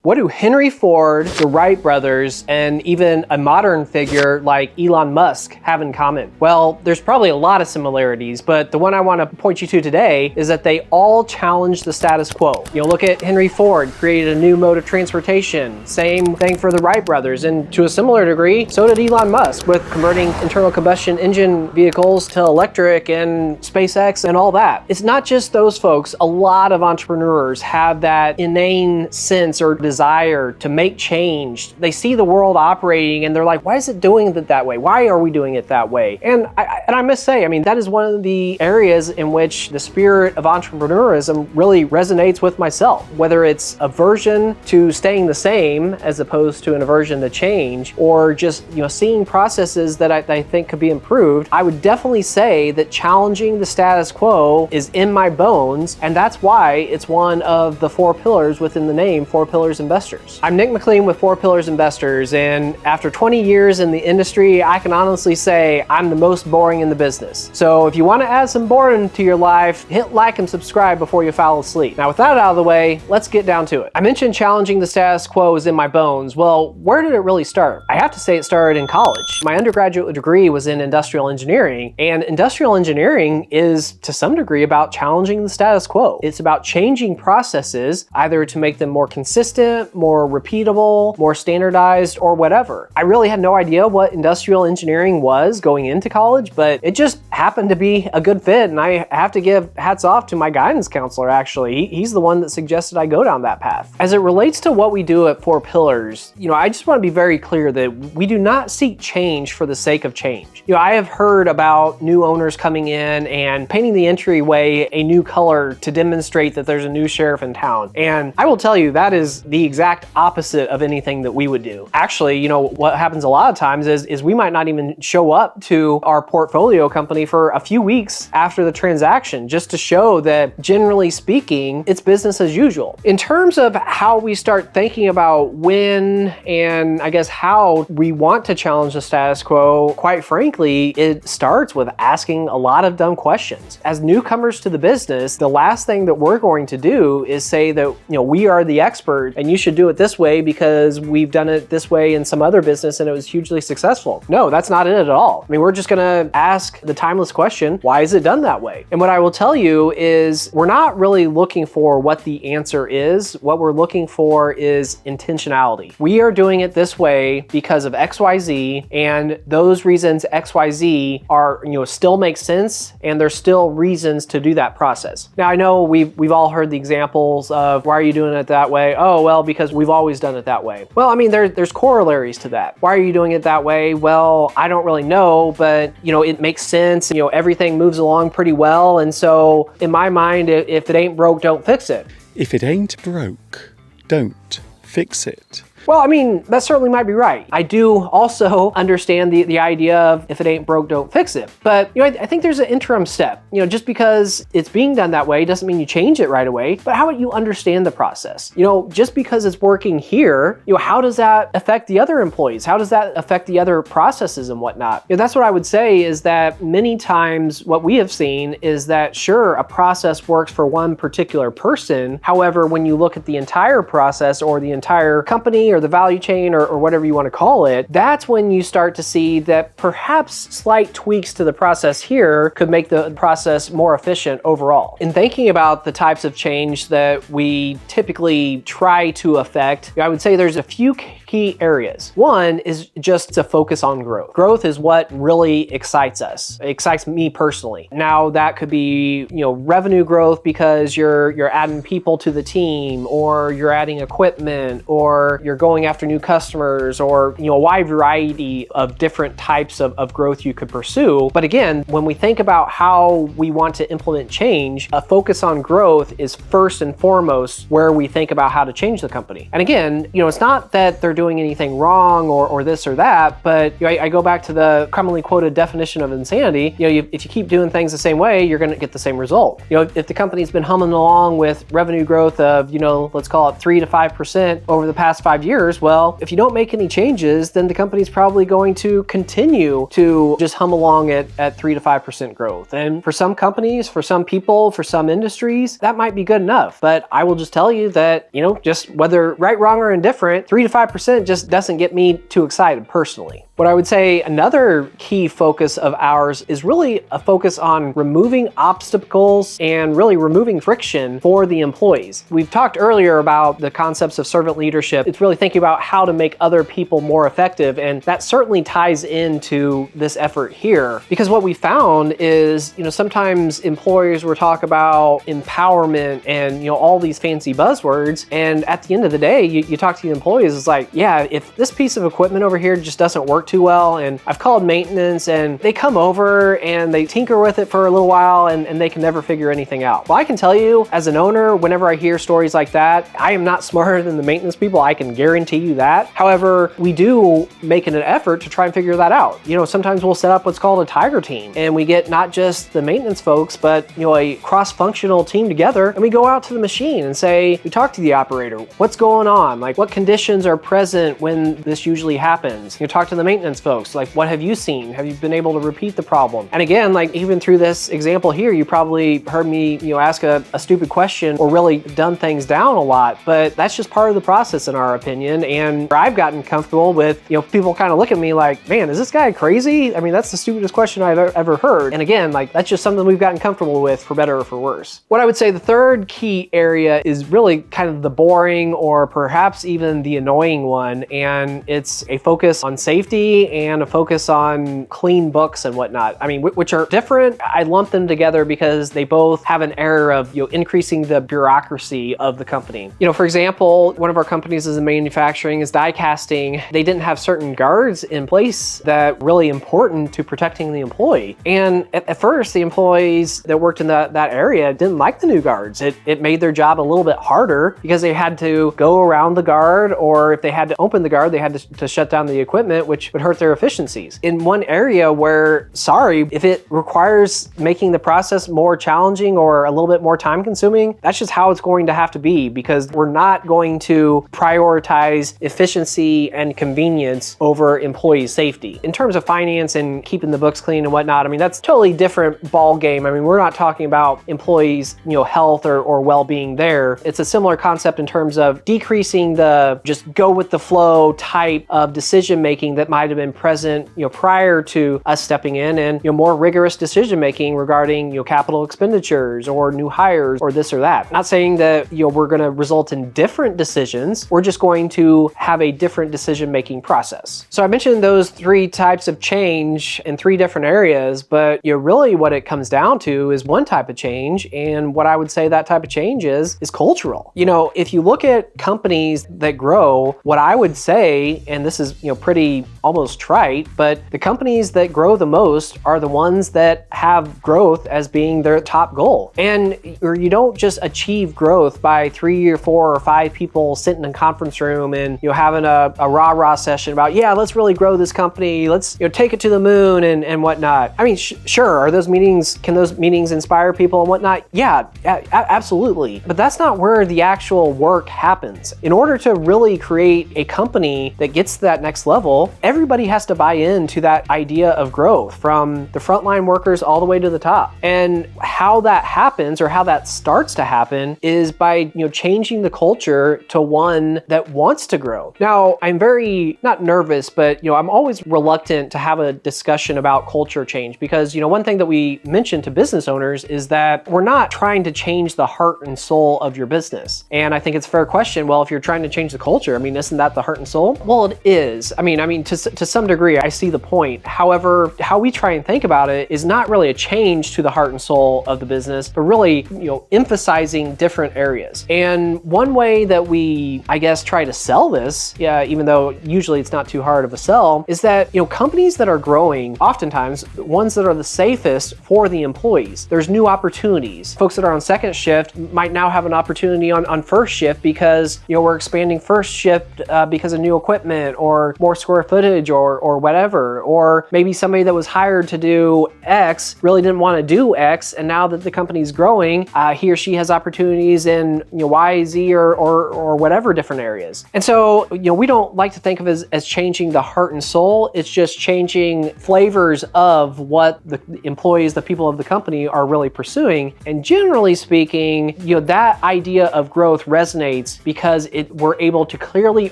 What do Henry Ford, the Wright brothers, and even a modern figure like Elon Musk have in common? Well, there's probably a lot of similarities, but the one I want to point you to today is that they all challenge the status quo. Look at Henry Ford, created a new mode of transportation. Same thing for the Wright brothers, and to a similar degree, so did Elon Musk with converting internal combustion engine vehicles to electric and SpaceX and all that. It's not just those folks. A lot of entrepreneurs have that inane sense or desire to make change. They see the world operating and they're like, why is it doing it that way? Why are we doing it that way? And I must say, that is one of the areas in which the spirit of entrepreneurism really resonates with myself. Whether it's aversion to staying the same as opposed to an aversion to change, or just seeing processes that I think could be improved, I would definitely say that challenging the status quo is in my bones, and that's why it's one of the 4 pillars within the name, 4 Pillars Investors. I'm Nick McLean with 4 Pillars Investors, and after 20 years in the industry, I can honestly say I'm the most boring in the business. So if you want to add some boredom to your life, hit like and subscribe before you fall asleep. Now, with that out of the way, let's get down to it. I mentioned challenging the status quo is in my bones. Well, where did it really start? I have to say it started in college. My undergraduate degree was in industrial engineering, and industrial engineering is to some degree about challenging the status quo. It's about changing processes, either to make them more consistent, more repeatable, more standardized, or whatever. I really had no idea what industrial engineering was going into college, but it just happened to be a good fit, and I have to give hats off to my guidance counselor, actually. He's the one that suggested I go down that path. As it relates to what we do at 4 Pillars, I just want to be very clear that we do not seek change for the sake of change. I have heard about new owners coming in and painting the entryway a new color to demonstrate that there's a new sheriff in town. And I will tell you, that is the exact opposite of anything that we would do. Actually, what happens a lot of times is we might not even show up to our portfolio company for a few weeks after the transaction, just to show that, generally speaking, it's business as usual. In terms of how we start thinking about when and I guess how we want to challenge the status quo, quite frankly, it starts with asking a lot of dumb questions. As newcomers to the business, the last thing that we're going to do is say that, we are the expert and you should do it this way because we've done it this way in some other business and it was hugely successful. No, that's not it at all. We're just gonna ask the timeless question, why is it done that way? And what I will tell you is we're not really looking for what the answer is. What we're looking for is intentionality. We are doing it this way because of XYZ, and those reasons XYZ are, still make sense, and there's still reasons to do that process. Now, I know we've all heard the examples of, why are you doing it that way? Oh, well, because we've always done it that way. Well, there's corollaries to that. Why are you doing it that way? Well, I don't really know, but it makes sense. Everything moves along pretty well. And so in my mind, if it ain't broke, don't fix it. If it ain't broke, don't fix it. Well, that certainly might be right. I do also understand the idea of if it ain't broke, don't fix it. But, I think there's an interim step. Just because it's being done that way doesn't mean you change it right away, but how about you understand the process? Just because it's working here, how does that affect the other employees? How does that affect the other processes and whatnot? That's what I would say is that many times what we have seen is that, sure, a process works for one particular person. However, when you look at the entire process or the entire company or the value chain or whatever you want to call it, that's when you start to see that perhaps slight tweaks to the process here could make the process more efficient overall. In thinking about the types of change that we typically try to affect, I would say there's a few key areas. One is just to focus on growth. Growth is what really excites us. It excites me personally. Now that could be, revenue growth because you're adding people to the team, or you're adding equipment, or you're going after new customers, or a wide variety of different types of growth you could pursue. But again, when we think about how we want to implement change, a focus on growth is first and foremost where we think about how to change the company. And again, it's not that they're doing anything wrong or this or that, but I go back to the commonly quoted definition of insanity. If you keep doing things the same way, you're going to get the same result. If the company's been humming along with revenue growth of, let's call it 3 to 5% over the past 5 years, years, well, if you don't make any changes, then the company's probably going to continue to just hum along at 3 to 5% growth. And for some companies, for some people, for some industries, that might be good enough. But I will just tell you that, just whether right, wrong, or indifferent, 3 to 5% just doesn't get me too excited personally. What I would say another key focus of ours is really a focus on removing obstacles and really removing friction for the employees. We've talked earlier about the concepts of servant leadership. It's really thinking about how to make other people more effective, and that certainly ties into this effort here. Because what we found is, sometimes employers will talk about empowerment and, all these fancy buzzwords, and at the end of the day, you talk to the employees, it's like, yeah, if this piece of equipment over here just doesn't work too well, and I've called maintenance and they come over and they tinker with it for a little while and they can never figure anything out. Well, I can tell you as an owner, whenever I hear stories like that, I am not smarter than the maintenance people. I can guarantee you that. However, we do make an effort to try and figure that out. Sometimes we'll set up what's called a tiger team, and we get not just the maintenance folks, but a cross-functional team together, and we go out to the machine and say, we talk to the operator, what's going on? Like, what conditions are present when this usually happens? You talk to the maintenance folks, like, what have you seen? Have you been able to repeat the problem? And again, like, even through this example here, you probably heard me, ask a stupid question or really dumb things down a lot, but that's just part of the process in our opinion. And I've gotten comfortable with, people kind of look at me like, man, is this guy crazy? I mean, that's the stupidest question I've ever heard. And again, like, that's just something we've gotten comfortable with, for better or for worse. What I would say the third key area is really kind of the boring or perhaps even the annoying one, and it's a focus on safety and a focus on clean books and whatnot. I mean, which are different. I lump them together because they both have an error of increasing the bureaucracy of the company. For example, one of our companies is in manufacturing, is die casting. They didn't have certain guards in place that really important to protecting the employee. And at first, the employees that worked in that area didn't like the new guards. It made their job a little bit harder because they had to go around the guard, or if they had to open the guard, they had to shut down the equipment, which would hurt their efficiencies. In one area where, if it requires making the process more challenging or a little bit more time consuming, that's just how it's going to have to be, because we're not going to prioritize efficiency and convenience over employee safety. In terms of finance and keeping the books clean and whatnot, I mean, that's totally different ball game. I mean, we're not talking about employees, health or well-being there. It's a similar concept in terms of decreasing the just go with the flow type of decision-making that might have been present, prior to us stepping in, and, more rigorous decision-making regarding, capital expenditures or new hires or this or that. Not saying that, we're going to result in different decisions. We're just going to have a different decision-making process. So I mentioned those 3 types of change in 3 different areas, but really what it comes down to is one type of change. And what I would say that type of change is cultural. If you look at companies that grow, what I would say, and this is, pretty almost trite, but the companies that grow the most are the ones that have growth as being their top goal. And you don't just achieve growth by 3 or 4 or 5 people sitting in a conference room and having a rah-rah session about, yeah, let's really grow this company, let's take it to the moon and whatnot. I mean, sure, can those meetings inspire people and whatnot? Yeah, absolutely. But that's not where the actual work happens. In order to really create a company that gets to that next level, everybody has to buy into that idea of growth, from the frontline workers all the way to the top. And how that happens, or how that starts to happen, is by changing the culture to one that wants to grow. Now, I'm very not nervous, but I'm always reluctant to have a discussion about culture change, because one thing that we mention to business owners is that we're not trying to change the heart and soul of your business. And I think it's a fair question. Well, if you're trying to change the culture, I mean, isn't that the heart and soul? Well, it is. I mean, to some degree, I see the point. However, how we try and think about it is not really a change to the heart and soul of the business, but really, emphasizing different areas. And one way that we, I guess, try to sell this, even though usually it's not too hard of a sell, is that, companies that are growing, oftentimes ones that are the safest for the employees. There's new opportunities. Folks that are on second shift might now have an opportunity on first shift because, we're expanding first shift because of new equipment or more square footage shortage or whatever, or maybe somebody that was hired to do X really didn't want to do X, and now that the company's growing, he or she has opportunities in Y, Z, or whatever different areas. And so we don't like to think of it as changing the heart and soul. It's just changing flavors of what the employees, the people of the company are really pursuing. And generally speaking, that idea of growth resonates because we're able to clearly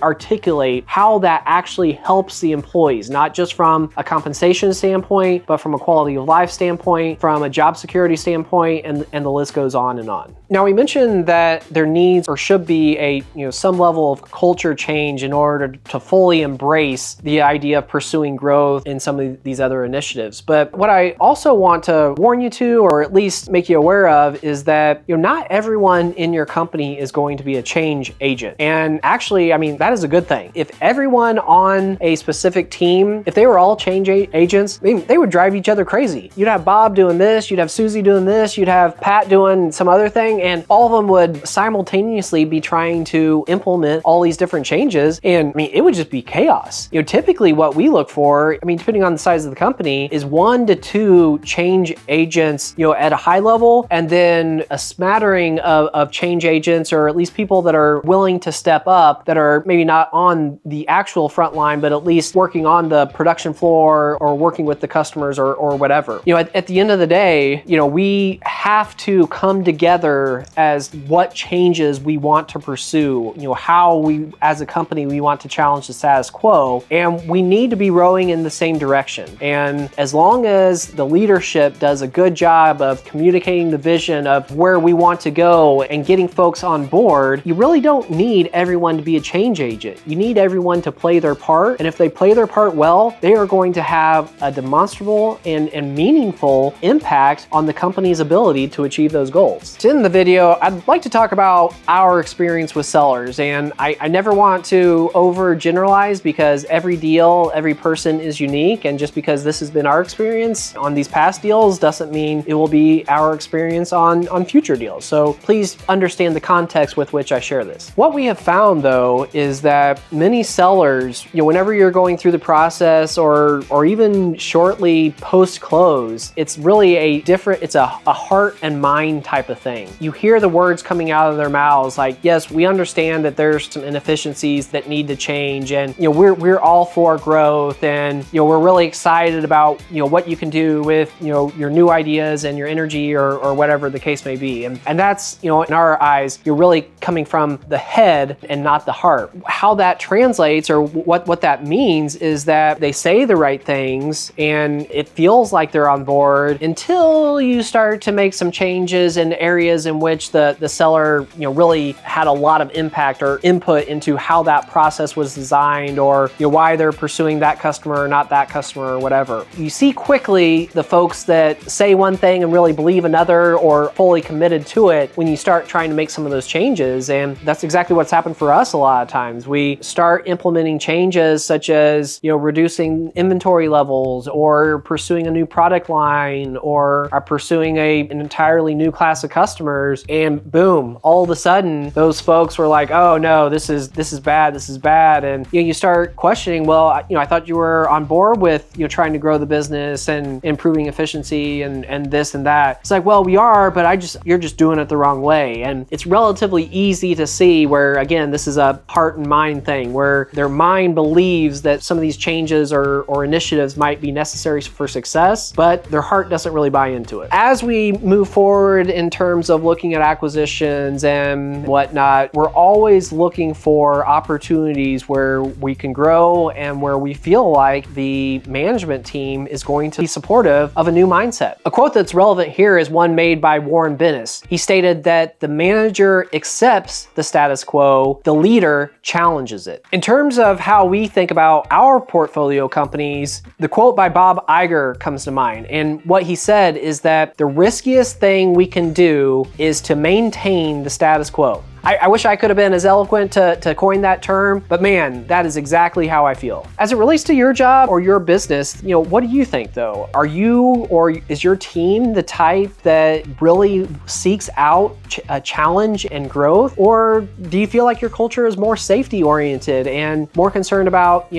articulate how that actually helps the employees, not just from a compensation standpoint, but from a quality of life standpoint, from a job security standpoint, and the list goes on and on. Now, we mentioned that there needs or should be some level of culture change in order to fully embrace the idea of pursuing growth in some of these other initiatives. But what I also want to warn you to, or at least make you aware of, is that not everyone in your company is going to be a change agent. And actually, that is a good thing. If everyone on a specific team, if they were all change agents, they would drive each other crazy. You'd have Bob doing this, you'd have Susie doing this, you'd have Pat doing some other thing, and all of them would simultaneously be trying to implement all these different changes, and it would just be chaos. Typically what we look for, depending on the size of the company, is 1 to 2 change agents, at a high level, and then a smattering of change agents, or at least people that are willing to step up, that are maybe not on the actual front line, but at least working on the production floor or working with the customers or whatever. At the end of the day, we have to come together as what changes we want to pursue, how we, as a company, we want to challenge the status quo, and we need to be rowing in the same direction. And as long as the leadership does a good job of communicating the vision of where we want to go and getting folks on board, you really don't need everyone to be a change agent. You need everyone to play their part, and if they play their part well, they are going to have a demonstrable and meaningful impact on the company's ability to achieve those goals. To end the video, I'd like to talk about our experience with sellers, and I never want to overgeneralize because every deal, every person is unique, and just because this has been our experience on these past deals doesn't mean it will be our experience on future deals. So please understand the context with which I share this. What we have found, though, is that many sellers, whenever you're going through the process or even shortly post-close, it's really it's a heart and mind type of thing. You hear the words coming out of their mouths like, yes, we understand that there's some inefficiencies that need to change, and we're all for growth, and we're really excited about what you can do with your new ideas and your energy or whatever the case may be. And that's, in our eyes, you're really coming from the head and not the heart. How that translates, or what that means, is that they say the right things and it feels like they're on board until you start to make some changes in areas in which the seller really had a lot of impact or input into how that process was designed, or why they're pursuing that customer or not that customer or whatever. You see quickly the folks that say one thing and really believe another, or fully committed to it, when you start trying to make some of those changes. And that's exactly what's happened for us a lot of times. We start implementing changes such as reducing inventory levels, or pursuing a new product line, or are pursuing an entirely new class of customers, and boom, all of a sudden those folks were like, oh no, this is bad, and you start questioning, well, I thought you were on board with trying to grow the business and improving efficiency and this and that. It's like, well, we are, but you're just doing it the wrong way. And it's relatively easy to see where, again, this is a heart and mind thing, where their mind believes that some of these changes or initiatives might be necessary for success, but their heart doesn't really buy into it. As we move forward in terms of looking at acquisitions and whatnot, we're always looking for opportunities where we can grow and where we feel like the management team is going to be supportive of a new mindset. A quote that's relevant here is one made by Warren Bennis. He stated that the manager accepts the status quo, the leader challenges it. In terms of how we think about our portfolio companies, the quote by Bob Iger comes to mind. And what he said is that the riskiest thing we can do is to maintain the status quo. I wish I could have been as eloquent to coin that term, but man, that is exactly how I feel. As it relates to your job or your business, what do you think though? Are you, or is your team the type that really seeks out a challenge and growth? Or do you feel like your culture is more safety oriented and more concerned about,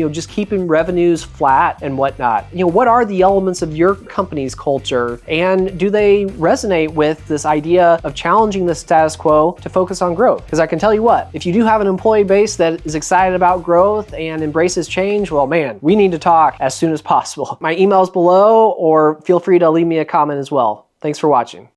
just keeping revenues flat and whatnot. What are the elements of your company's culture, and do they resonate with this idea of challenging the status quo to focus on growth? Because I can tell you what, if you do have an employee base that is excited about growth and embraces change, well, man, we need to talk as soon as possible. My email's below, or feel free to leave me a comment as well. Thanks for watching.